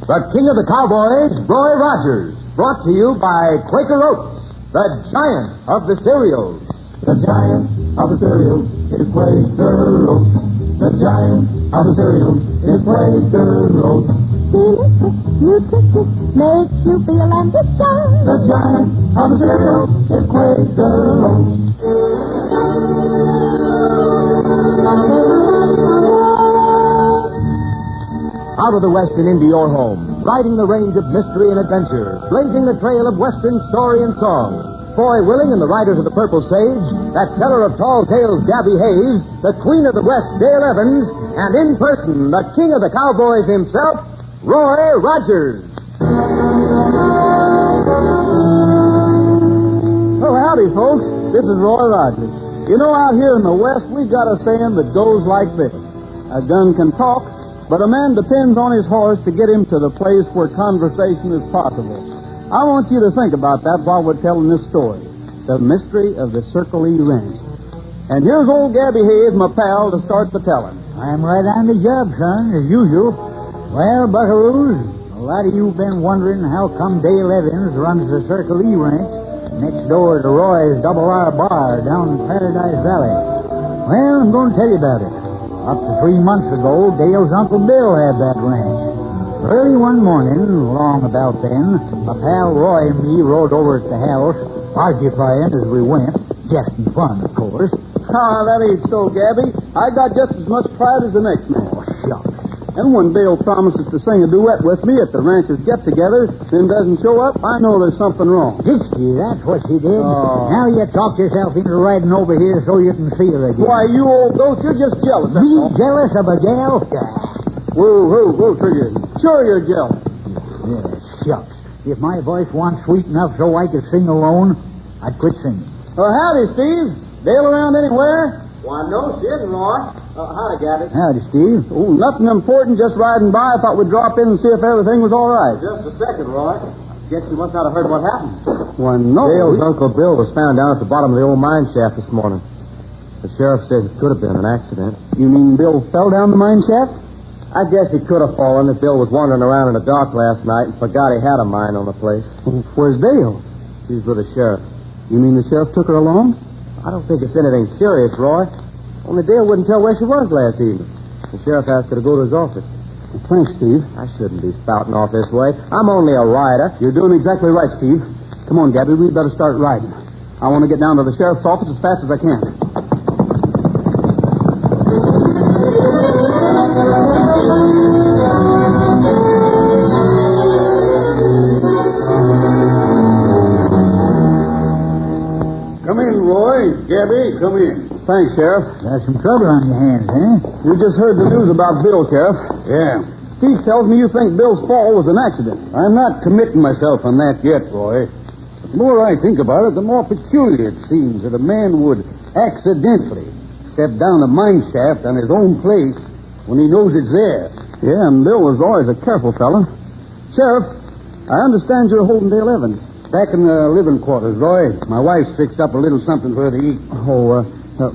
The king of the cowboys, Roy Rogers, brought to you by Quaker Oats, the giant of the cereals. The giant of the cereals is Quaker Oats. The giant of the cereals is Quaker Oats. Delicious, nutritious, makes you feel ambitious. The giant of the cereals is Quaker Oats. Out of the West and into your home, riding the range of mystery and adventure, blazing the trail of Western story and song. Foy Willing and the Riders of the Purple Sage, that teller of tall tales, Gabby Hayes, the Queen of the West, Dale Evans, and in person, the King of the Cowboys himself, Roy Rogers. Oh, howdy, folks. This is Roy Rogers. You know, out here in the West, we got a saying that goes like this. A gun can talk, but a man depends on his horse to get him to the place where conversation is possible. I want you to think about that while we're telling this story, the mystery of the Circle E Ranch. And here's old Gabby Hayes, my pal, to start the telling. I'm right on the job, son, as usual. Well, buckaroos, a lot of you've been wondering how come Dale Evans runs the Circle E Ranch next door to Roy's Double R Bar down in Paradise Valley. Well, I'm going to tell you about it. Up to 3 months ago, Dale's Uncle Bill had that ranch. Early one morning, long about then, my pal Roy and me rode over at the house, arguing as we went, just in fun, of course. Ah, that ain't so, Gabby. I got just as much pride as the next man. Oh, shucks. And when Dale promises to sing a duet with me at the ranchers' get-together, then doesn't show up, I know there's something wrong. Did she? That's what she did. Oh. Now you talked yourself into riding over here so you can see her again. Why, you old goat, you're just jealous, that's Me all. jealous of a gal? Whoa, Trigger. Sure you're jealous. Yeah, shucks. If my voice wasn't sweet enough so I could sing alone, I'd quit singing. Oh, howdy, Steve. Dale around anywhere? Why, no, she isn't, Roy. Howdy, Gabby. Howdy, Steve. Oh, nothing important, just riding by. I thought we'd drop in and see if everything was all right. Just a second, Roy. Guess you must not have heard what happened. Why, no. Dale's Uncle Bill was found down at the bottom of the old mine shaft this morning. The sheriff says it could have been an accident. You mean Bill fell down the mine shaft? I guess he could have fallen if Bill was wandering around in the dark last night and forgot he had a mine on the place. Where's Dale? She's with the sheriff. You mean the sheriff took her along? I don't think it's anything serious, Roy. Only Dale wouldn't tell where she was last evening. The sheriff asked her to go to his office. Well, thanks, Steve. I shouldn't be spouting off this way. I'm only a rider. You're doing exactly right, Steve. Come on, Gabby, we'd better start riding. I want to get down to the sheriff's office as fast as I can. Come in, Roy. Gabby, come in. Thanks, Sheriff. Got some trouble on your hands, eh? We just heard the news about Bill, Sheriff. Yeah. Steve tells me you think Bill's fall was an accident. I'm not committing myself on that yet, Roy. But the more I think about it, the more peculiar it seems that a man would accidentally step down a mine shaft on his own place when he knows it's there. Yeah, and Bill was always a careful fella. Sheriff, I understand you're holding Dale Evans. Back in the living quarters, Roy. My wife's fixed up a little something for her to eat. Oh,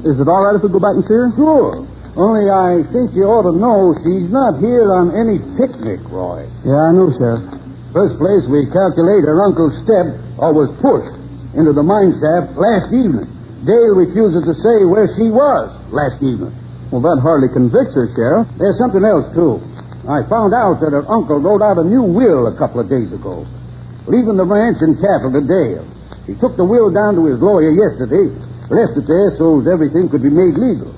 is it all right if we go back and see her? Sure. Only I think you ought to know she's not here on any picnic, Roy. Yeah, I know, Sheriff. First place, we calculate her uncle stepped or was pushed into the mine shaft last evening. Dale refuses to say where she was last evening. Well, that hardly convicts her, Sheriff. There's something else, too. I found out that her uncle wrote out a new will a couple of days ago, leaving the ranch and cattle to Dale. He took the will down to his lawyer yesterday, left it there so everything could be made legal.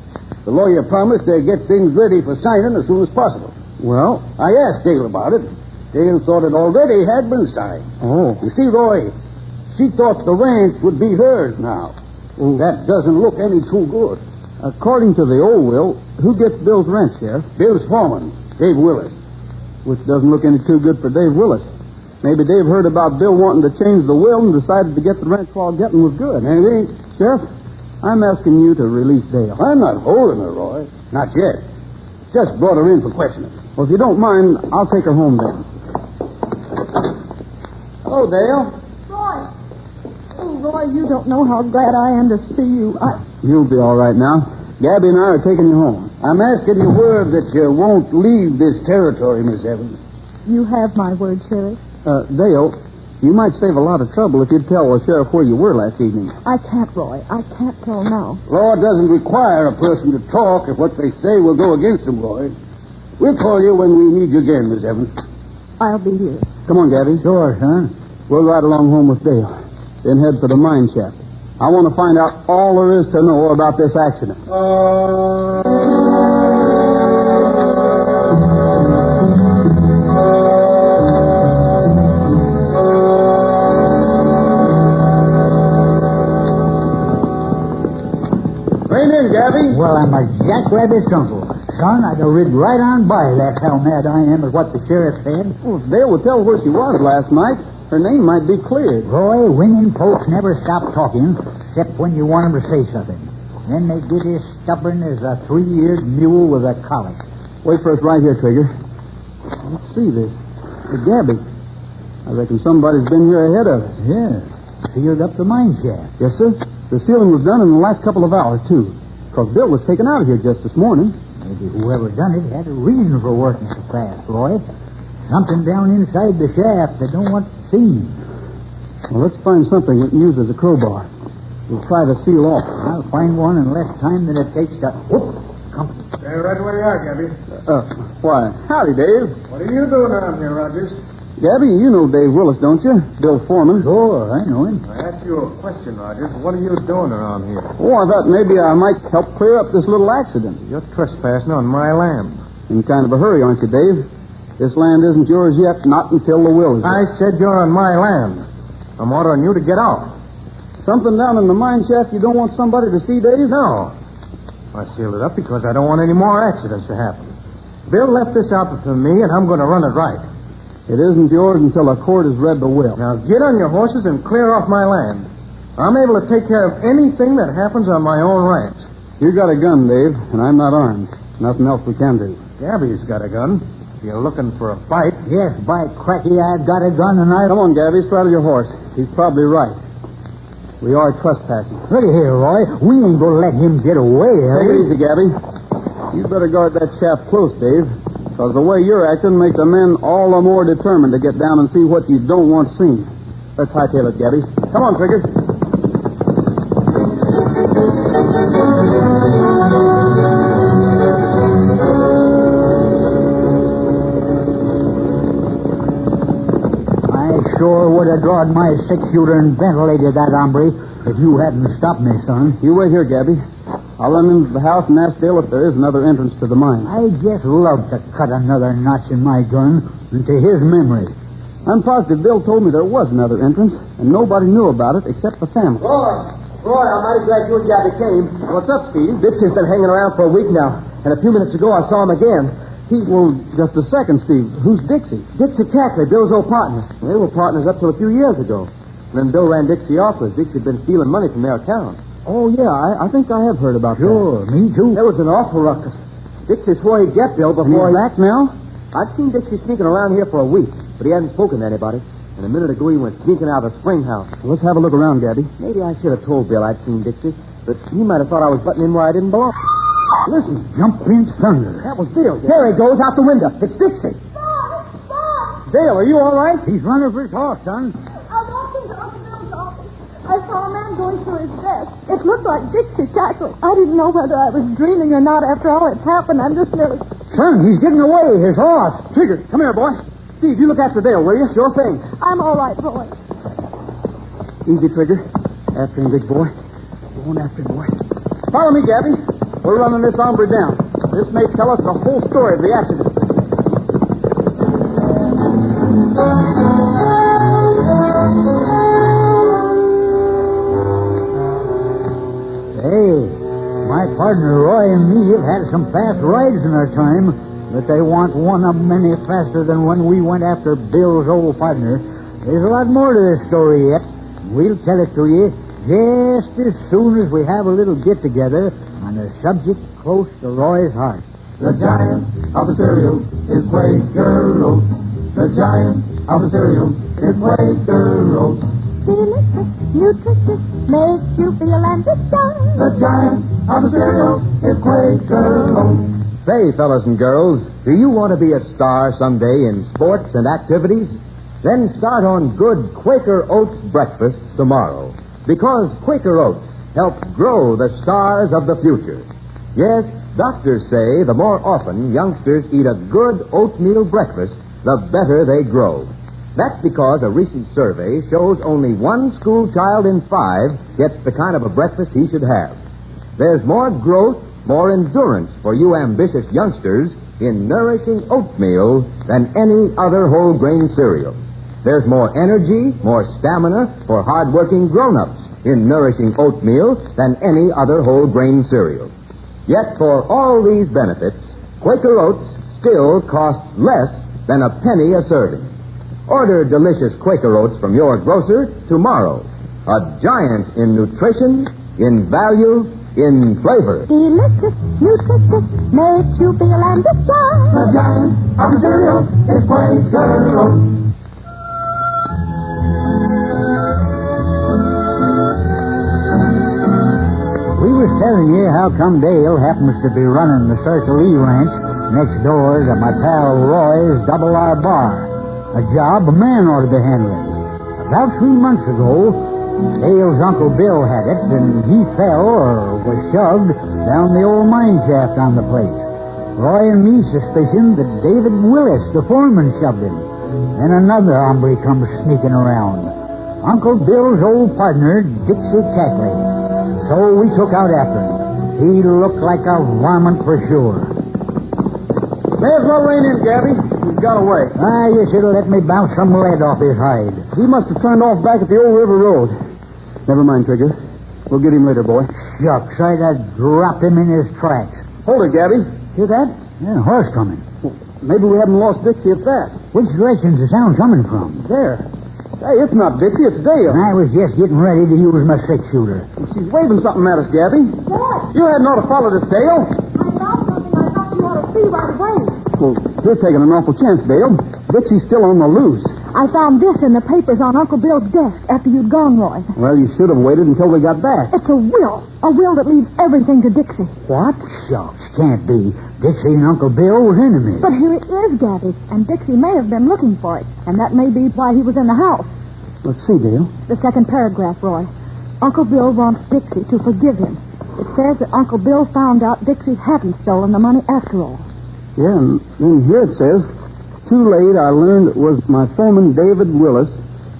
The lawyer promised they'd get things ready for signing as soon as possible. Well, I asked Dale about it. Dale thought it already had been signed. Oh. You see, Roy, she thought the ranch would be hers now. Oh. That doesn't look any too good. According to the old will, who gets Bill's ranch, Sheriff? Bill's foreman, Dave Willis. Which doesn't look any too good for Dave Willis. Maybe Dave heard about Bill wanting to change the will and decided to get the ranch while getting was good. Maybe. Sheriff, I'm asking you to release Dale. I'm not holding her, Roy. Not yet. Just brought her in for questioning. Well, if you don't mind, I'll take her home then. Hello, Dale. Roy. Oh, Roy, you don't know how glad I am to see you. You'll be all right now. Gabby and I are taking you home. I'm asking you word that you won't leave this territory, Miss Evans. You have my word, Sheriff. Dale, you might save a lot of trouble if you'd tell the sheriff where you were last evening. I can't, Roy. I can't tell now. Law doesn't require a person to talk if what they say will go against them, Roy. We'll call you when we need you again, Miss Evans. I'll be here. Come on, Gabby. Sure, son. We'll ride along home with Dale, then head for the mine shaft. I want to find out all there is to know about this accident. Rein in, Gabby. Well, I'm a jackrabbit's uncle. Son, I'd have rid right on by. That's how mad I am, is what the sheriff said. Well, if Dale would tell where she was last night, her name might be cleared. Roy, women folks never stop talking, except when you want them to say something. Then they get as stubborn as a 3-year mule with a colic. Wait for us right here, Trigger. Let's see this. Hey, Gabby, I reckon somebody's been here ahead of us. Yeah. Sealed up the mine shaft. Yes, sir. The sealing was done in the last couple of hours, too. Because Bill was taken out of here just this morning. Maybe whoever done it had a reason for working so fast, Roy. Something down inside the shaft they don't want seen. Well, let's find something we can use as a crowbar. We'll pry the seal off. I'll find one in less time than it takes to... Whoop! Come. Stay right where you are, Gabby. Why? Howdy, Dave. What are you doing around here, Rogers? Gabby, you know Dave Willis, don't you? Bill's foreman. Sure, I know him. I asked you a question, Rogers. What are you doing around here? Oh, I thought maybe I might help clear up this little accident. You're trespassing on my land. In kind of a hurry, aren't you, Dave? This land isn't yours yet, not until the will is. I said you're on my land. I'm ordering you to get off. Something down in the mine shaft you don't want somebody to see, Dave? No. I sealed it up because I don't want any more accidents to happen. Bill left this outfit for me, and I'm going to run it right. It isn't yours until a court has read the will. Now get on your horses and clear off my land. I'm able to take care of anything that happens on my own ranch. You got a gun, Dave, and I'm not armed. Nothing else we can do. Gabby's got a gun. If you're looking for a fight. Yes, by cracky, I've got a gun and I... Come on, Gabby, straddle your horse. He's probably right. We are trespassing. Look here, Roy. We ain't going to let him get away, Take it easy, Gabby. You better guard that shaft close, Dave. Because the way you're acting makes the men all the more determined to get down and see what you don't want seen. Let's hightail it, Gabby. Come on, Trigger. I sure would have drawn my 6-shooter and ventilated that hombre if you hadn't stopped me, son. You wait here, Gabby. I'll run into the house and ask Dale if there is another entrance to the mine. I just love to cut another notch in my gun into his memory. I'm positive Bill told me there was another entrance, and nobody knew about it except the family. Roy, I'm mighty glad you and Gabby came. What's up, Steve? Dixie's been hanging around for a week now, and a few minutes ago I saw him again. Well, just a second, Steve. Who's Dixie? Dixie Cackley, Bill's old partner. They were partners up till a few years ago. And then Bill ran Dixie off because Dixie had been stealing money from their account. Oh, yeah, I think I have heard about Sure, that. me too. There was an awful ruckus. Dixie swore he'd get Bill before He's back now? I'd seen Dixie sneaking around here for a week, but he hadn't spoken to anybody. And a minute ago he went sneaking out of the spring house. Well, let's have a look around, Gabby. Maybe I should have told Bill I'd seen Dixie, but he might have thought I was butting in where I didn't belong. Listen, jumping thunder. That was Bill. There he goes, out the window. It's Dixie. Stop! Dale, are you all right? He's running for his horse, son. I walked into Uncle Bill's office. I saw a man going through his desk. It looked like Dixie Cackley. I didn't know whether I was dreaming or not after all that's happened. I'm just nearly... Son, he's getting away. His horse. Trigger, come here, boy. Steve, you look after Dale, will you? Sure thing. I'm all right, Roy. Easy, Trigger. After him, big boy. Going after him, boy. Follow me, Gabby. We're running this hombre down. This may tell us the whole story of the accident. Hey, my partner Roy and me have had some fast rides in our time, but they want one of them any faster than when we went after Bill's old partner. There's a lot more to this story yet. We'll tell it to you just as soon as we have a little get-together on a subject close to Roy's heart. The giant of the cereal is Quaker Oats. The giant of the cereal is Quaker Oats. Delicious, nutritious, makes you feel ambitious. The giant of the cereal is Quaker Oats. Say, fellas and girls, do you want to be a star someday in sports and activities? Then start on good Quaker Oats breakfasts tomorrow. Because Quaker Oats help grow the stars of the future. Yes, doctors say the more often youngsters eat a good oatmeal breakfast, the better they grow. That's because a recent survey shows only one school child in 5 gets the kind of a breakfast he should have. There's more growth, more endurance for you ambitious youngsters in nourishing oatmeal than any other whole grain cereal. There's more energy, more stamina for hard-working grown-ups in nourishing oatmeal than any other whole grain cereal. Yet for all these benefits, Quaker Oats still costs less than a penny a serving. Order delicious Quaker Oats from your grocer tomorrow. A giant in nutrition, in value, in flavor. Delicious, nutritious, makes you feel ambitious. The giant of the cereals is Quaker Oats. We was telling you how come Dale happens to be running the Circle E Ranch next door to my pal Roy's Double R Bar. A job a man ought to be handling. About 3 months ago, Dale's Uncle Bill had it, and he fell or was shoved down the old mine shaft on the place. Roy and me suspicioned that David Willis, the foreman, shoved him. Then another hombre comes sneaking around. Uncle Bill's old partner, Dixie Cackley. So we took out after him. He looked like a varmint for sure. May as well rein in, Gabby. He's got away. You should have let me bounce some lead off his hide. He must have turned off back at the old river road. Never mind, Trigger. We'll get him later, boy. Shucks, I'd have dropped him in his tracks. Hold it, Gabby. Hear that? Yeah, horse coming. Well, maybe we haven't lost Dixie at that. Which direction's the sound coming from? There. Hey, it's not Dixie, it's Dale. I was just getting ready to use my six-shooter. She's waving something at us, Gabby. What? You hadn't ought to follow this, Dale. I found something I thought you ought to see right away. Well, you're taking an awful chance, Dale. Dixie's still on the loose. I found this in the papers on Uncle Bill's desk after you'd gone, Roy. Well, you should have waited until we got back. It's a will. A will that leaves everything to Dixie. What? Shucks, can't be. Dixie and Uncle Bill were enemies. But here it is, Gabby. And Dixie may have been looking for it. And that may be why he was in the house. Let's see, Dale. The second paragraph, Roy. Uncle Bill wants Dixie to forgive him. It says that Uncle Bill found out Dixie hadn't stolen the money after all. Yeah, and then here it says, too late I learned it was my foreman David Willis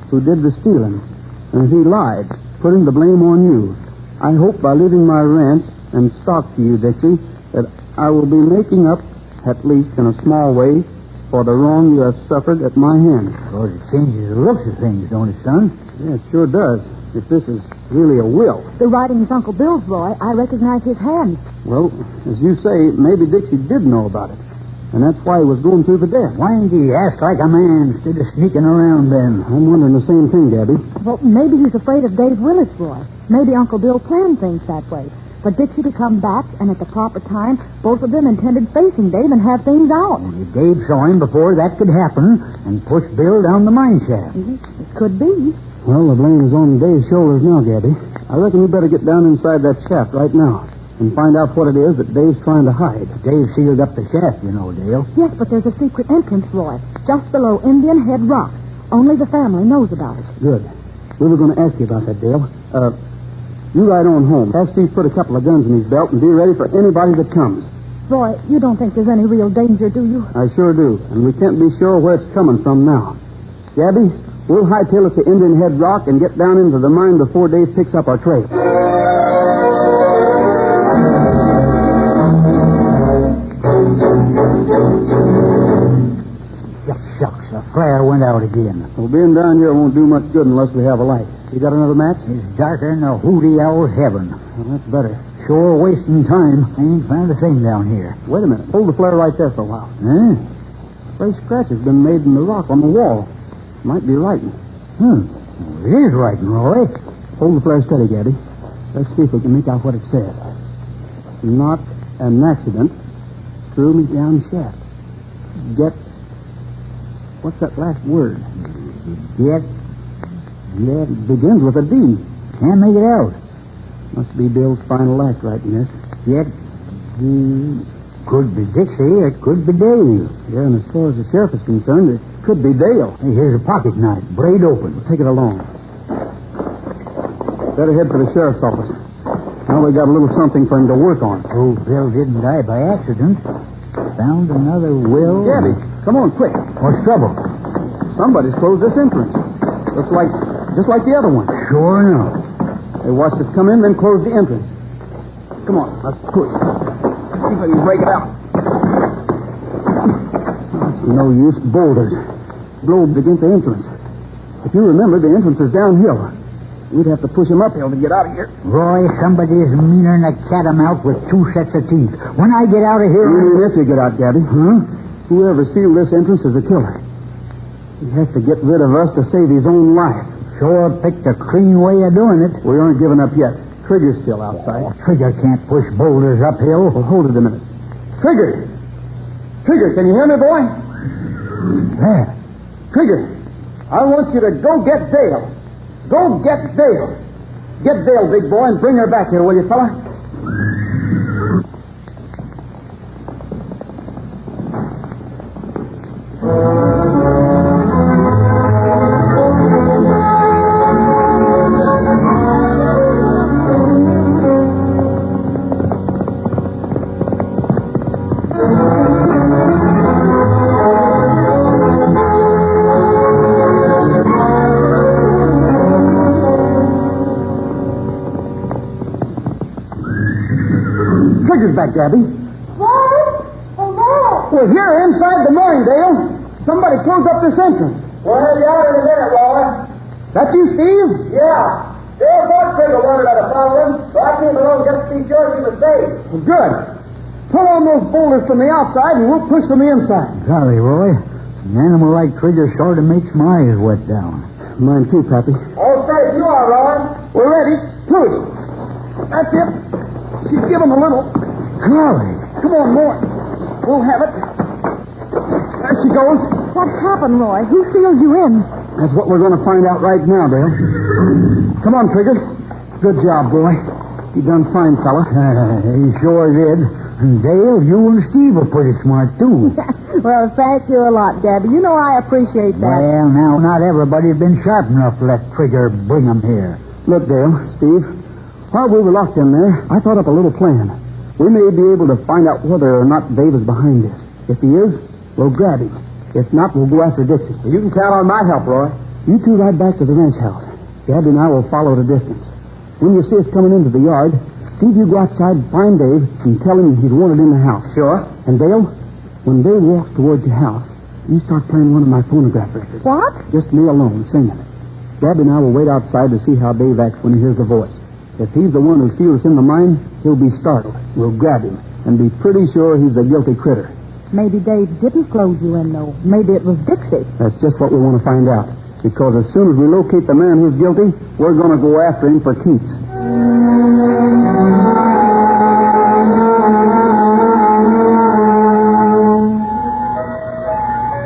who did the stealing. And he lied, putting the blame on you. I hope by leaving my ranch and stock to you, Dixie, that I will be making up, at least in a small way, for the wrong you have suffered at my hands. Well, it changes the looks of things, don't it, son? Yeah, it sure does, if this is really a will. The writing's Uncle Bill's, Roy. I recognize his hand. Well, as you say, maybe Dixie did know about it. And that's why he was going through the desk. Why didn't he ask like a man instead of sneaking around then? I'm wondering the same thing, Gabby. Well, maybe he's afraid of Dave Willis, Roy. Maybe Uncle Bill planned things that way. For Dixie to come back, and at the proper time, both of them intended facing Dave and have things out. Maybe Dave saw him before that could happen and pushed Bill down the mine shaft. It could be. Well, the blame is on Dave's shoulders now, Gabby. I reckon we better get down inside that shaft right now and find out what it is that Dave's trying to hide. Dave sealed up the shaft, you know, Dale. Yes, but there's a secret entrance, Roy, just below Indian Head Rock. Only the family knows about it. Good. We were going to ask you about that, Dale. You ride on home. Have Steve put a couple of guns in his belt and be ready for anybody that comes. Roy, you don't think there's any real danger, do you? I sure do. And we can't be sure where it's coming from now. Gabby, we'll hightail it to Indian Head Rock and get down into the mine before Dave picks up our trail. Shucks, the flare went out again. Well, being down here won't do much good unless we have a light. You got another match? It's darker than a hooty owl's heaven. Well, that's better. Sure wasting time. I ain't found a thing down here. Wait a minute. Hold the flare right there for a while. Huh? Fresh scratch has been made in the rock on the wall. Might be writing. Well, it is writing, Roy. Hold the flare steady, Gabby. Let's see if we can make out what it says. Not an accident. Threw me down shaft. Get... What's that last word? Get. Yeah, it begins with a D. Can't make it out. Must be Bill's final act writing this. Get. Could be Dixie. It could be Dave. Yeah, and as far as the sheriff is concerned, it could be Dale. Hey, here's a pocket knife. Blade open. Take it along. Better head for the sheriff's office. Now we got a little something for him to work on. Oh, Bill didn't die by accident. Found another will. Gabby, come on, quick. What's trouble? Somebody's closed this entrance. Looks like, just like the other one. Sure enough. They watched us come in, then closed the entrance. Come on, let's push. See if I can break it out. It's no use. Boulders. Globed against the entrance. If you remember, the entrance is downhill. We'd have to push him uphill to get out of here. Roy, somebody is meaner than a catamount with two sets of teeth. When I get out of here... If you get out, Gabby. Huh? Whoever sealed this entrance is a killer. He has to get rid of us to save his own life. Sure picked a clean way of doing it. We aren't giving up yet. Trigger's still outside. Trigger can't push boulders uphill. Well, hold it a minute. Trigger! Trigger, can you hear me, boy? There. Trigger, I want you to go get Dale. Go get Dale. Get Dale, big boy, and bring her back here, will you, fella? Trigger's back, Gabby. What? Hello? We're here inside the mine, Dale. Somebody closed up this entrance. We'll have you out in a minute, Roy. That you, Steve? Yeah. Dale thought Trigger wanted us to follow him, so I came along just to be sure he was safe. Well, good. Pull on those boulders from the outside, and we'll push from the inside. Golly, Roy. An animal like Trigger sort of makes my eyes wet down. Mine too, Pappy. All safe you are, Roy. We're ready. Push. That's it. She's given a little. Golly. Come on, more. We'll have it. There she goes. What happened, Roy? Who sealed you in? That's what we're going to find out right now, Dale. Come on, Trigger. Good job, boy. You done fine, fella. He sure did. And Dale, you and Steve are pretty smart, too. Well, thank you a lot, Gabby. You know I appreciate that. Well, now, not everybody's been sharp enough to let Trigger bring 'em here. Look, Dale, Steve, while we were locked in there, I thought up a little plan. We may be able to find out whether or not Dave is behind this. If he is, we'll grab him. If not, we'll go after Dixie. You can count on my help, Roy. You two ride back to the ranch house. Gabby and I will follow the distance. When you see us coming into the yard, Steve, you go outside and find Dave and tell him he's wanted in the house. Sure. And Dale, when Dave walks towards your house, you start playing one of my phonograph records. What? Just me alone, singing it. Gabby and I will wait outside to see how Dave acts when he hears the voice. If he's the one who sealed us in the mine, he'll be startled. We'll grab him and be pretty sure he's the guilty critter. Maybe Dave didn't close you in, though. Maybe it was Dixie. That's just what we want to find out. Because as soon as we locate the man who's guilty, we're going to go after him for keeps.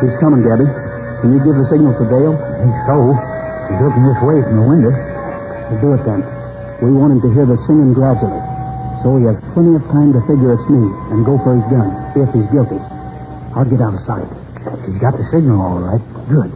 He's coming, Gabby. Can you give the signal to Dale? I think so. He's looking this way from the window. We'll do it then. We want him to hear the singing gradually. So he has plenty of time to figure it's me and go for his gun, if he's guilty. I'll get out of sight. He's got the signal all right. Good.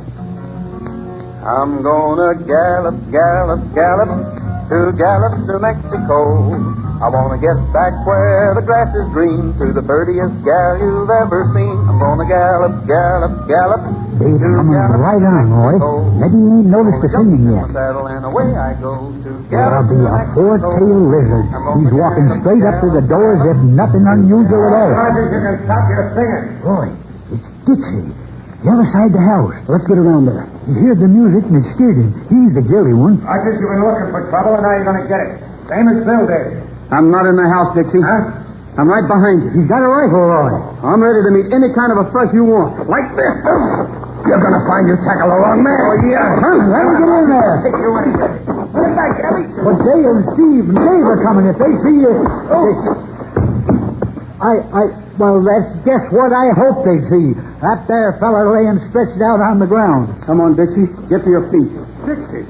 I'm gonna gallop, gallop, gallop to Mexico. I wanna get back where the grass is green, to the prettiest gal you've ever seen. I'm gonna gallop, gallop, gallop. Dave's coming right on, Roy. Maybe he ain't noticed the singing yet. And away I go to There'll be a four-tailed lizard. He's walking straight up to the door as if nothing unusual at all. Rogers, you can stop your singing. Roy, it's Dixie. The other side of the house. Let's get around there. He heard the music and it scared him. He's the guilty one. Rogers, you've been looking for trouble, and now you're going to get it. Same as Bill did. I'm not in the house, Dixie. Huh? I'm right behind you. He's got a rifle, Roy. I'm ready to meet any kind of a fuss you want. Like this. You're going to find you tackle the wrong man. Oh, yeah. Huh? Let him get in there. Take you in. Put it back, Gabby. But Dale and Steve and Dave are coming. If they see you... Well, that's just what I hope they see. That there fella laying stretched out on the ground. Come on, Dixie. Get to your feet. Dixie.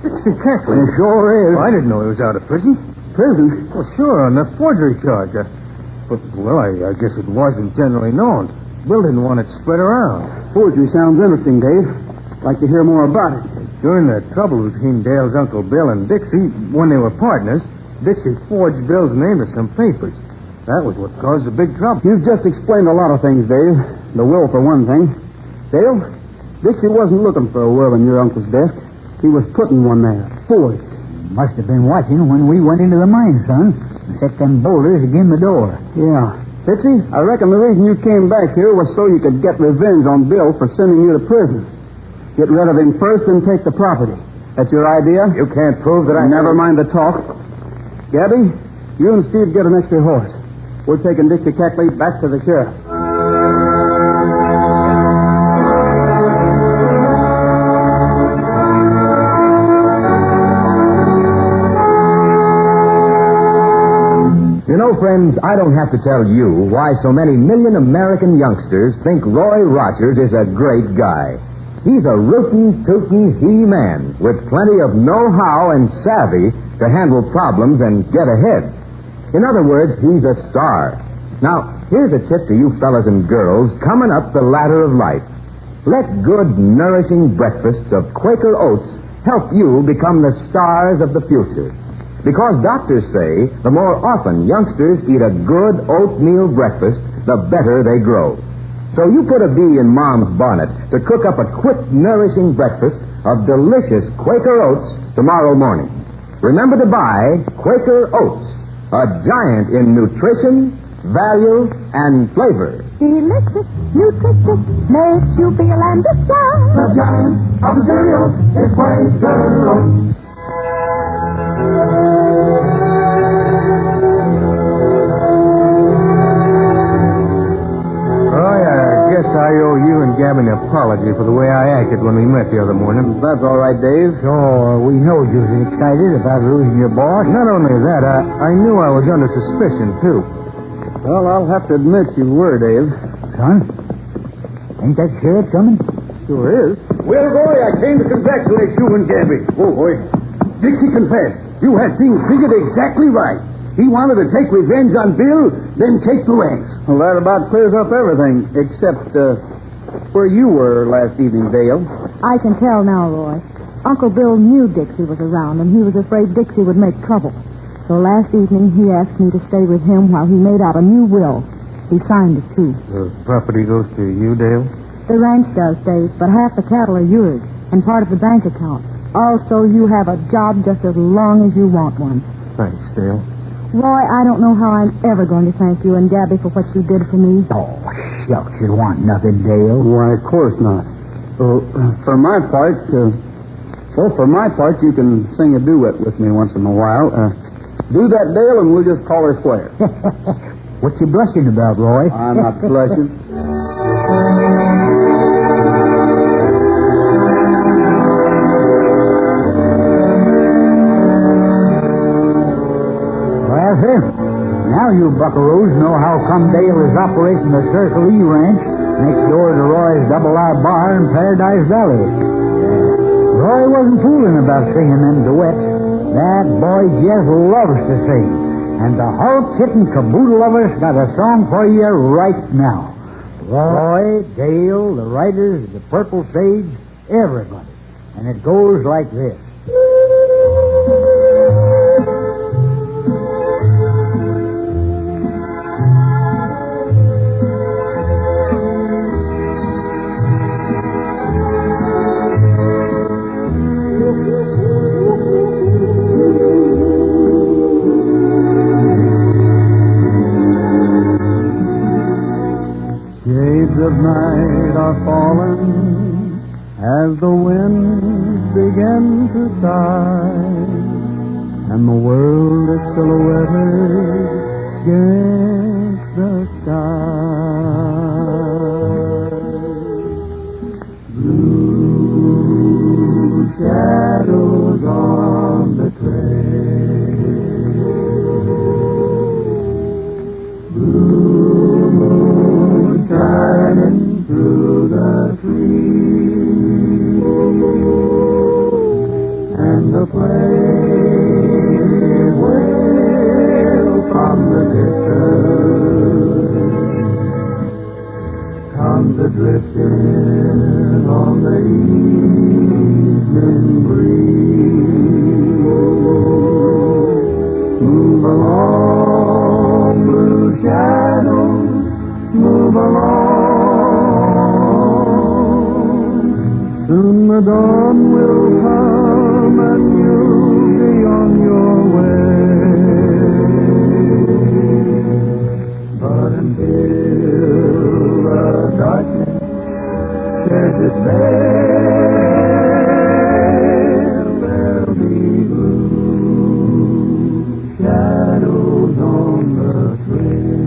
Dixie Cackley. It sure is. Well, I didn't know he was out of prison. Prison? Well, sure, on the forgery charge. But, well, I guess it wasn't generally known. Bill didn't want it spread around. Poetry sounds interesting, Dave. Like to hear more about it. During the trouble between Dale's Uncle Bill and Dixie, when they were partners, Dixie forged Bill's name to some papers. That was what caused the big trouble. You've just explained a lot of things, Dave. The will, for one thing. Dale, Dixie wasn't looking for a will in your uncle's desk. He was putting one there, forged. Must have been watching when we went into the mine, son, and set them boulders against the door. Yeah. Dixie, I reckon the reason you came back here was so you could get revenge on Bill for sending you to prison. Get rid of him first and take the property. That's your idea? You can't prove that I... Never mind the talk. Gabby, you and Steve get an extra horse. We're taking Dixie Cackley back to the sheriff. You know, friends, I don't have to tell you why so many million American youngsters think Roy Rogers is a great guy. He's a rootin', tootin' he-man with plenty of know-how and savvy to handle problems and get ahead. In other words, he's a star. Now, here's a tip to you fellas and girls coming up the ladder of life. Let good, nourishing breakfasts of Quaker oats help you become the stars of the future. Because doctors say the more often youngsters eat a good oatmeal breakfast, the better they grow. So you put a bee in Mom's bonnet to cook up a quick, nourishing breakfast of delicious Quaker oats tomorrow morning. Remember to buy Quaker oats, a giant in nutrition, value, and flavor. Delicious, nutritious, makes you feel and to shine. The giant of the cereal is Quaker Oats. I owe you and Gabby an apology for the way I acted when we met the other morning. That's all right, Dave. Sure, we know you was excited about losing your boss. Not only that, I knew I was under suspicion, too. Well, I'll have to admit you were, Dave. Son, ain't that sheriff coming? Sure is. Well, Roy, I came to congratulate you and Gabby. Oh, boy. Dixie confessed. You had things figured exactly right. He wanted to take revenge on Bill, then take the ranks. Well, that about clears up everything, except where you were last evening, Dale. I can tell now, Roy. Uncle Bill knew Dixie was around, and he was afraid Dixie would make trouble. So last evening, he asked me to stay with him while he made out a new will. He signed it, too. The property goes to you, Dale? The ranch does, Dave, but half the cattle are yours, and part of the bank account. Also, you have a job just as long as you want one. Thanks, Dale. Roy, I don't know how I'm ever going to thank you and Gabby for what you did for me. Oh, shucks, you want nothing, Dale. Why, of course not. For my part, you can sing a duet with me once in a while. Do that, Dale, and we'll just call her square. What you blushing about, Roy? I'm not blushing. Now you buckaroos know how come Dale is operating the Circle E Ranch next door to Roy's Double R Bar in Paradise Valley. Roy wasn't fooling about singing them duets. That boy just loves to sing. And the whole kit and caboodle of us got a song for you right now. Roy, Dale, the writers, the Purple Sage, everybody. And it goes like this. Of night are falling as the winds begin to sigh, and the world is silhouetted against the sky. Blue shadows on the trail, blue moon shining through the trees, and the plain wail from the distance the dawn will come and you'll be on your way. But until the darkness shares its veil, there'll be blue shadows on the trail.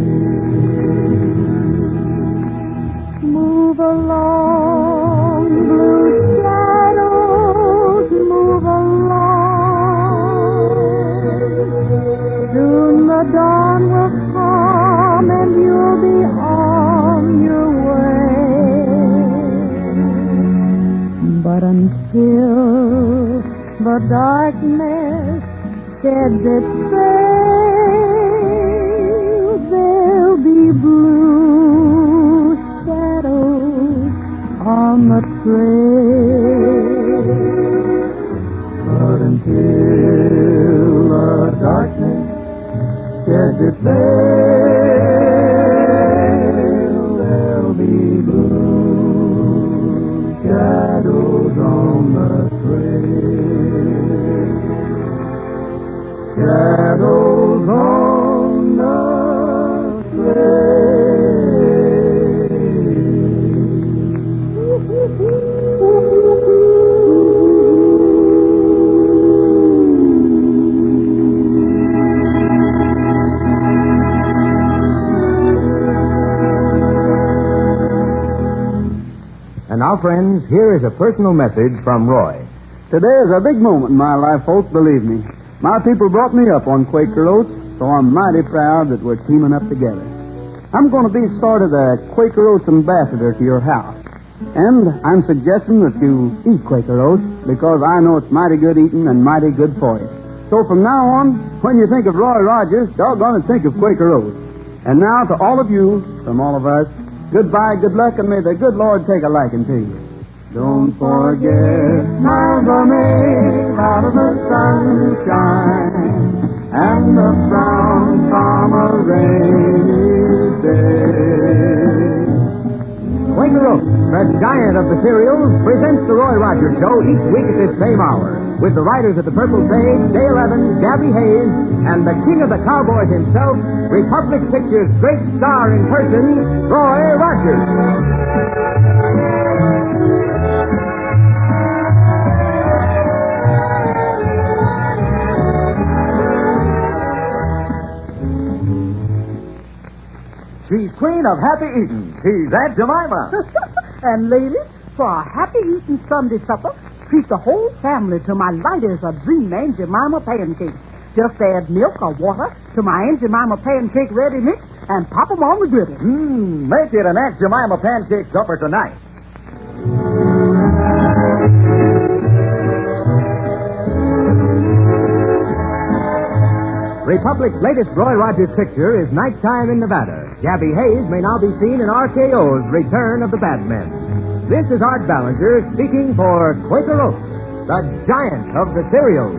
Move along, blue shadows, move along. Soon the dawn will come and you'll be on your way. But until the darkness sheds its veil, there'll be blue shadows on the trail. But until the darkness sheds its veil, there'll be blue shadows on the trail. Shadows on the And now, friends, here is a personal message from Roy. Today is a big moment in my life, folks, believe me. My people brought me up on Quaker Oats, so I'm mighty proud that we're teaming up together. I'm going to be sort of the Quaker Oats ambassador to your house. And I'm suggesting that you eat Quaker Oats because I know it's mighty good eating and mighty good for you. So from now on, when you think of Roy Rogers, doggone it, think of Quaker Oats. And now to all of you, from all of us, goodbye, good luck, and may the good Lord take a liking to you. Don't forget smiles are made out of the sunshine and the frown from a rainy day. Quaker Oats, the giant of the cereals, presents the Roy Rogers Show each week at this same hour with the writers of the Purple Sage, Dale Evans, Gabby Hayes, and the king of the cowboys himself, Republic Pictures' great star in person, Roy Rogers. She's queen of happy eating. She's Aunt Jemima. And ladies, for a happy eating Sunday supper, treat the whole family to my lightest of dream Aunt Jemima pancakes. Just add milk or water to my Aunt Jemima pancake ready mix and pop them on the griddle. Make it an Aunt Jemima pancake supper tonight. Republic's latest Roy Rogers picture is Nighttime in Nevada. Gabby Hayes may now be seen in RKO's Return of the Badmen. This is Art Ballinger speaking for Quaker Oats, the giant of the cereals.